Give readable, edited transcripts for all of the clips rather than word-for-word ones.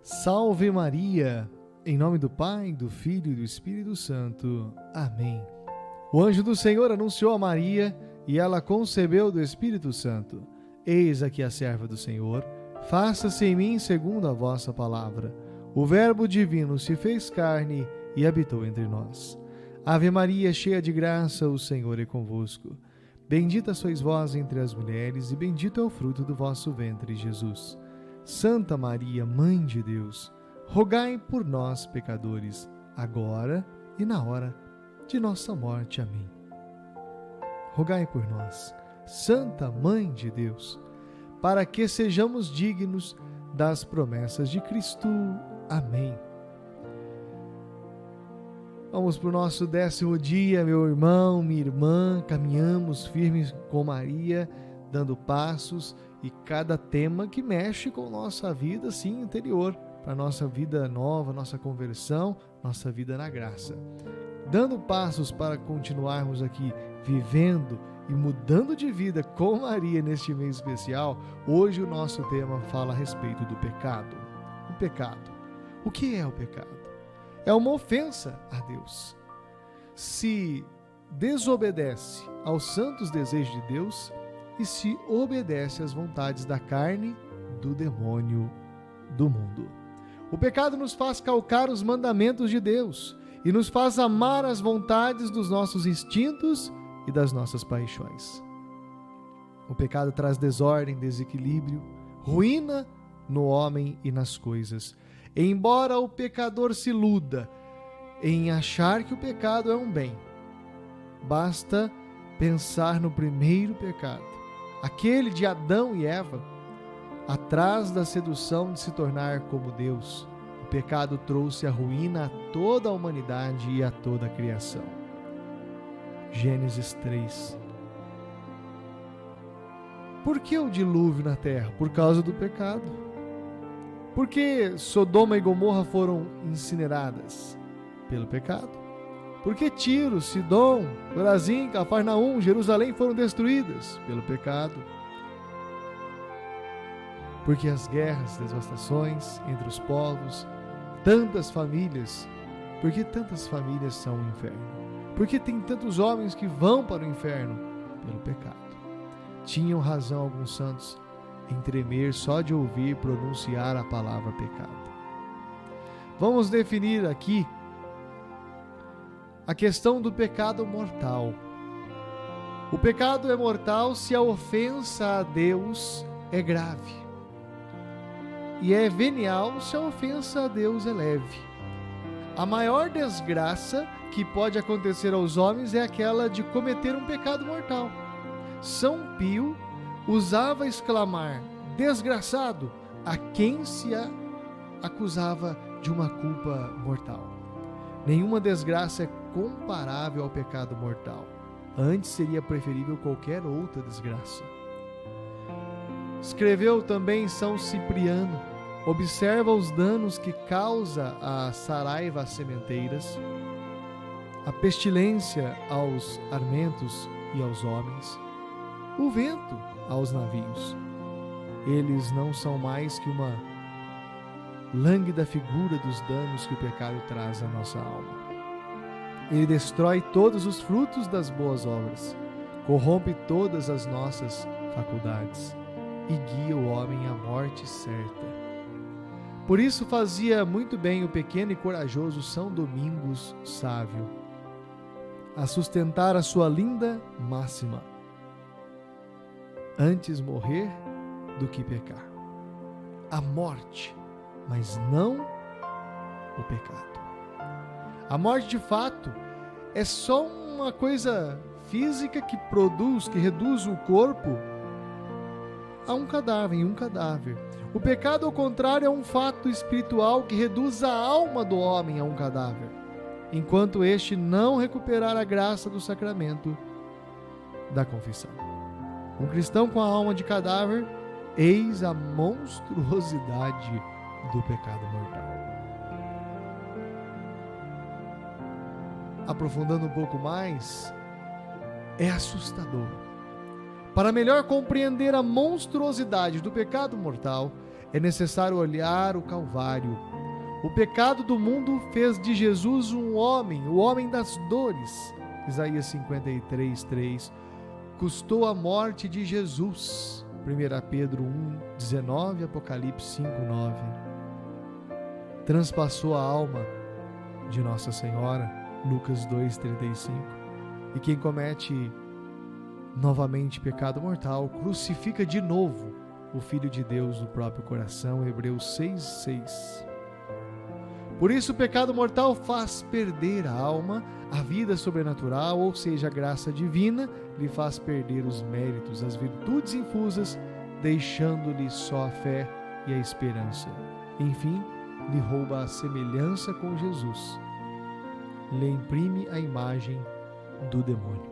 Salve Maria, em nome do Pai, do Filho e do Espírito Santo. Amém. O anjo do Senhor anunciou a Maria e ela concebeu do Espírito Santo. Eis aqui a serva do Senhor, faça-se em mim segundo a vossa palavra. O Verbo divino se fez carne e habitou entre nós. Ave Maria, cheia de graça, o Senhor é convosco. Bendita sois vós entre as mulheres e bendito é o fruto do vosso ventre, Jesus. Santa Maria, Mãe de Deus, rogai por nós, pecadores, agora e na hora de nossa morte. Amém. Rogai por nós, Santa Mãe de Deus, para que sejamos dignos das promessas de Cristo. Amém. Vamos para o nosso 10º dia, meu irmão, minha irmã, caminhamos firmes com Maria, dando passos, e cada tema que mexe com nossa vida, sim, interior, para nossa vida nova, nossa conversão, nossa vida na graça. Dando passos para continuarmos aqui vivendo e mudando de vida com Maria neste mês especial, hoje o nosso tema fala a respeito do pecado. O pecado. O que é o pecado? É uma ofensa a Deus. Se desobedece aos santos desejos de Deus e se obedece às vontades da carne, do demônio, do mundo. O pecado nos faz calcar os mandamentos de Deus e nos faz amar as vontades dos nossos instintos e das nossas paixões. O pecado traz desordem, desequilíbrio, ruína no homem e nas coisas. Embora o pecador se iluda em achar que o pecado é um bem, basta pensar no primeiro pecado, aquele de Adão e Eva, atrás da sedução de se tornar como Deus. O pecado trouxe a ruína a toda a humanidade e a toda a criação. Gênesis 3. Por que o dilúvio na terra? Por causa do pecado. Por que Sodoma e Gomorra foram incineradas? Pelo pecado. Por que Tiro, Sidom, Corazim, Cafarnaum, Jerusalém foram destruídas? Pelo pecado. Porque as guerras, devastações entre os povos, tantas famílias, por que tantas famílias são o inferno? Por que tem tantos homens que vão para o inferno? Pelo pecado. Tinham razão alguns santos em tremer só de ouvir pronunciar a palavra pecado. Vamos definir aqui a questão do pecado mortal. O pecado é mortal se a ofensa a Deus é grave. E é venial se a ofensa a Deus é leve. A maior desgraça que pode acontecer aos homens é aquela de cometer um pecado mortal. São Pio usava exclamar, desgraçado, a quem se acusava de uma culpa mortal. Nenhuma desgraça é comparável ao pecado mortal. Antes seria preferível qualquer outra desgraça. Escreveu também São Cipriano, observa os danos que causa a saraiva às sementeiras, a pestilência aos armentos e aos homens, o vento aos navios. Eles não são mais que uma lânguida figura dos danos que o pecado traz à nossa alma. Ele destrói todos os frutos das boas obras, corrompe todas as nossas faculdades e guia o homem à morte certa. Por isso fazia muito bem o pequeno e corajoso São Domingos Sávio a sustentar a sua linda máxima: antes morrer do que pecar. A morte, mas não o pecado. A morte, de fato, é só uma coisa física que reduz o corpo a um cadáver, em um cadáver. O pecado, ao contrário, é um fato espiritual que reduz a alma do homem a um cadáver, enquanto este não recuperar a graça do sacramento da confissão. Um cristão com a alma de cadáver, eis a monstruosidade do pecado mortal. Aprofundando um pouco mais, é assustador. Para melhor compreender a monstruosidade do pecado mortal, é necessário olhar o Calvário. O pecado do mundo fez de Jesus um homem, o homem das dores. Isaías 53:3. Custou a morte de Jesus. 1 Pedro 1:19, Apocalipse 5:9. Transpassou a alma de Nossa Senhora. Lucas 2:35. E quem comete novamente pecado mortal, crucifica de novo o Filho de Deus no próprio coração. Hebreus 6:6. Por isso o pecado mortal faz perder a alma, a vida sobrenatural, ou seja, a graça divina, lhe faz perder os méritos, as virtudes infusas, deixando-lhe só a fé e a esperança. Enfim, lhe rouba a semelhança com Jesus, lhe imprime a imagem do demônio.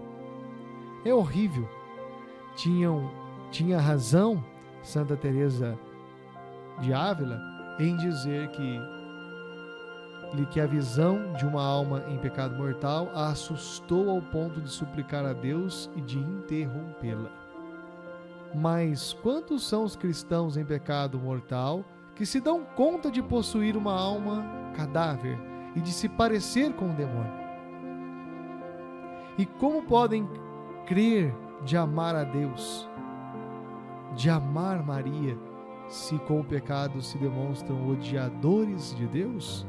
É horrível. Tinha razão Santa Teresa de Ávila em dizer que a visão de uma alma em pecado mortal a assustou ao ponto de suplicar a Deus e de interrompê-la. Mas quantos são os cristãos em pecado mortal que se dão conta de possuir uma alma cadáver e de se parecer com o demônio? E como podem crer de amar a Deus, de amar Maria, se com o pecado se demonstram odiadores de Deus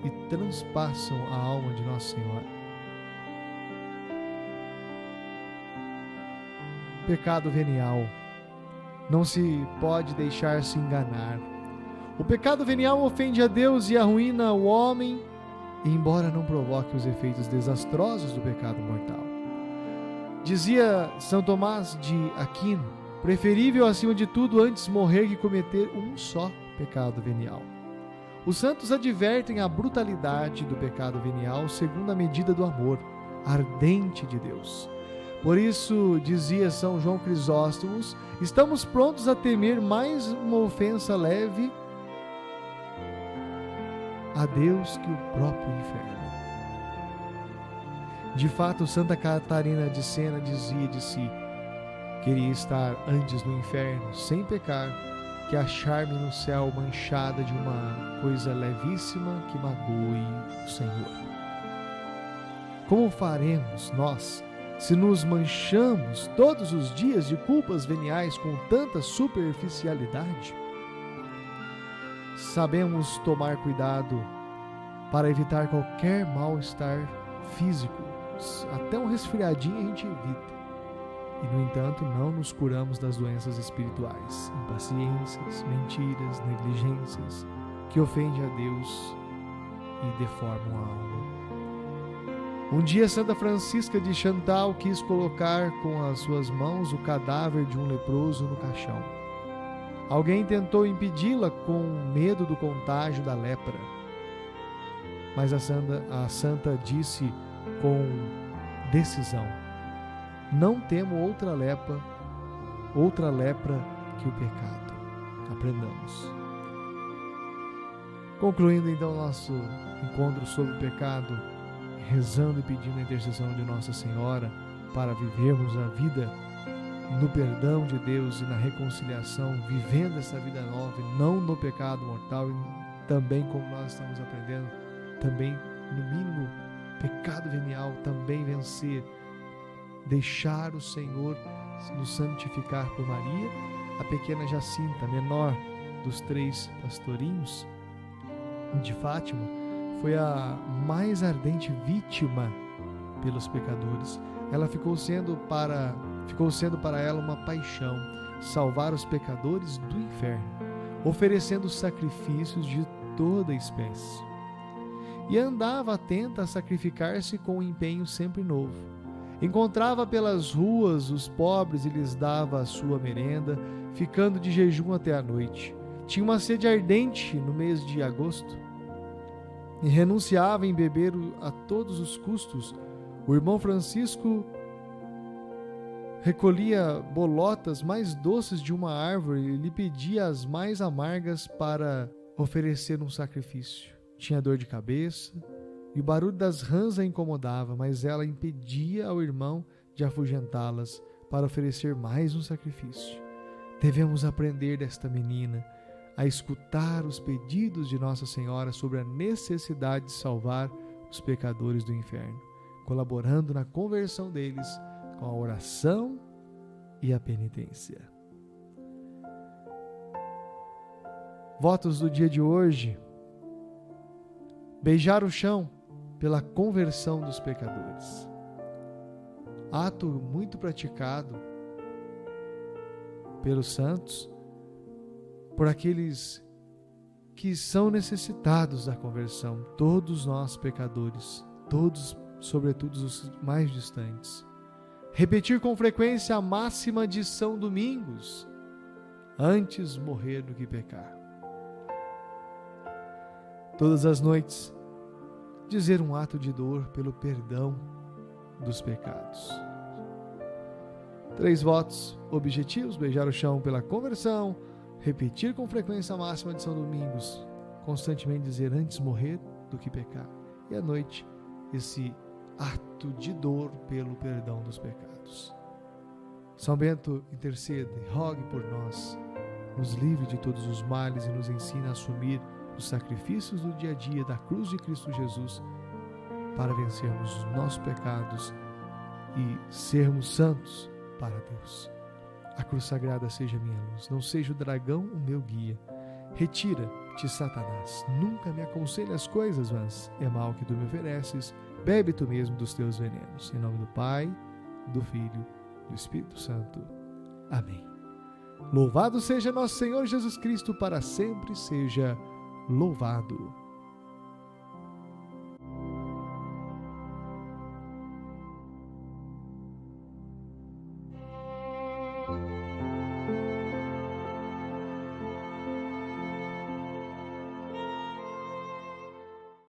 e transpassam a alma de Nossa Senhora? Pecado venial. Não se pode deixar-se enganar. O pecado venial ofende a Deus e arruína o homem, embora não provoque os efeitos desastrosos do pecado mortal. Dizia São Tomás de Aquino: preferível acima de tudo antes morrer que cometer um só pecado venial. Os santos advertem a brutalidade do pecado venial segundo a medida do amor ardente de Deus. Por isso, dizia São João Crisóstomo, estamos prontos a temer mais uma ofensa leve a Deus que o próprio inferno. De fato, Santa Catarina de Sena dizia de si: queria estar antes no inferno sem pecar, que achar-me no céu manchada de uma coisa levíssima que magoe o Senhor. Como faremos nós se nos manchamos todos os dias de culpas veniais com tanta superficialidade? Sabemos tomar cuidado para evitar qualquer mal-estar físico, até um resfriadinho a gente evita. E, no entanto, não nos curamos das doenças espirituais, impaciências, mentiras, negligências, que ofendem a Deus e deformam a alma. Um dia, Santa Francisca de Chantal quis colocar com as suas mãos o cadáver de um leproso no caixão. Alguém tentou impedi-la com medo do contágio da lepra. Mas a santa disse com decisão: não temo outra lepra que o pecado. Aprendamos. Concluindo então nosso encontro sobre o pecado, rezando e pedindo a intercessão de Nossa Senhora para vivermos a vida no perdão de Deus e na reconciliação, vivendo essa vida nova e não no pecado mortal, e também, como nós estamos aprendendo, também no mínimo pecado venial, também vencer, deixar o Senhor nos santificar por Maria. A pequena Jacinta, menor dos 3 pastorinhos de Fátima, foi a mais ardente vítima pelos pecadores. Ela ficou sendo para ela uma paixão salvar os pecadores do inferno, oferecendo sacrifícios de toda espécie. E andava atenta a sacrificar-se com um empenho sempre novo. Encontrava pelas ruas os pobres e lhes dava a sua merenda, ficando de jejum até a noite. Tinha uma sede ardente no mês de agosto e renunciava em beber a todos os custos. O irmão Francisco recolhia bolotas mais doces de uma árvore e lhe pedia as mais amargas para oferecer um sacrifício. Tinha dor de cabeça e o barulho das rãs a incomodava, mas ela impedia ao irmão de afugentá-las para oferecer mais um sacrifício. Devemos aprender desta menina a escutar os pedidos de Nossa Senhora sobre a necessidade de salvar os pecadores do inferno, colaborando na conversão deles com a oração e a penitência. Votos do dia de hoje: beijar o chão pela conversão dos pecadores. Ato muito praticado pelos santos, por aqueles que são necessitados da conversão, todos nós pecadores, todos, sobretudo os mais distantes. Repetir com frequência a máxima de São Domingos: antes morrer do que pecar. Todas as noites, dizer um ato de dor pelo perdão dos pecados. 3 votos objetivos: beijar o chão pela conversão, repetir com frequência a máxima de São Domingos, constantemente dizer antes morrer do que pecar. E à noite, esse ato de dor pelo perdão dos pecados. São Bento, interceda e rogue por nós, nos livre de todos os males e nos ensina a assumir os sacrifícios do dia a dia da cruz de Cristo Jesus para vencermos os nossos pecados e sermos santos para Deus. A cruz sagrada seja minha luz, não seja o dragão o meu guia. Retira-te, Satanás, nunca me aconselhe as coisas vãs, é mal que tu me ofereces, bebe tu mesmo dos teus venenos. Em nome do Pai, do Filho, do Espírito Santo. Amém. Louvado seja nosso Senhor Jesus Cristo, para sempre seja louvado.